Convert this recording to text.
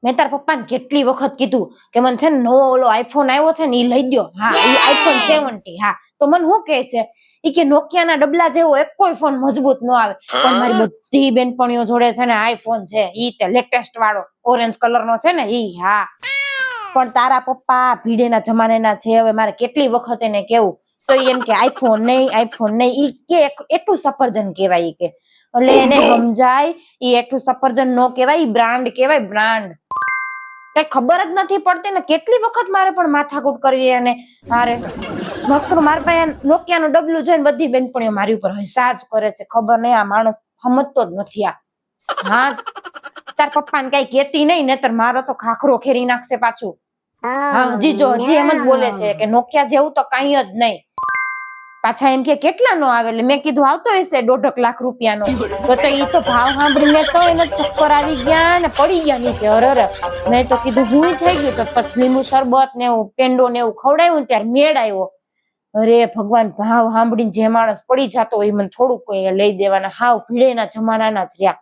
મેં તારા પપ્પાને કેટલી વખત કીધું કે મને છે ને નવો ઓલો આઈફોન આવ્યો છે ને એ લઈ દો. હા, એ આઈફોન 70. હા, તો મને શું કહે છે ઈ કે નોકિયાના ડબલા જેવો એક કોઈ ફોન મજબૂત ન આવે. પણ મારી બધી બેનપણીઓ જોડે છે ને આઈફોન છે, ઈ તે લેટેસ્ટ વાળો ઓરેન્જ કલરનો છે ને ઈ. હા, પણ તારા પપ્પા ભીડેના જમાનાના છે. હવે મારે કેટલી વખત એને કેવું તો એમ કે આઈફોન નહીં ઈ કે એટલું સફરજન કહેવાય ઈ કે. એટલે એને સમજાય ઈ એટલું સફરજન નો કહેવાય, ઈ બ્રાન્ડ કહેવાય, બ્રાન્ડ. કઈ ખબર જ નથી પડતી ને કેટલી વખત મારે પણ માથાકૂટ કરવી અને મારે મારા પાસે નોકિયાનું ડબલું જોઈને બધી બેનપણીઓ મારી ઉપર હસા જ કરે છે. ખબર નહીં આ માણસ સમજતો જ નથી આ. હા, તાર પપ્પાને કઈ કેતી નહીં નહીતર મારો તો ખાખરો ખેરી નાખશે પાછું. હા, હજી એમ જ બોલે છે કે નોકિયા જેવું તો કઈ જ નહીં. પાછા એમ કે કેટલા નો આવે, એટલે મેં કીધું આવતો હશે 1.5 લાખ રૂપિયાનો. તો ઈ તો ભાવ સાંભળીને તો એને ચક્કર આવી ગયા ને પડી ગયા નીચે. અરે મેં તો કીધું હું થઈ ગયું. તો પછી લીંબુ શરબત ને એવું પેંડો ને એવું ખવડાવ્યું ત્યારે મેળ આવ્યો. અરે ભગવાન, ભાવ સાંભળીને જે માણસ પડી જતો હોય મને થોડુંક લઈ દેવાના. હાવ ભીડેના જમાનાના જ રહ્યા.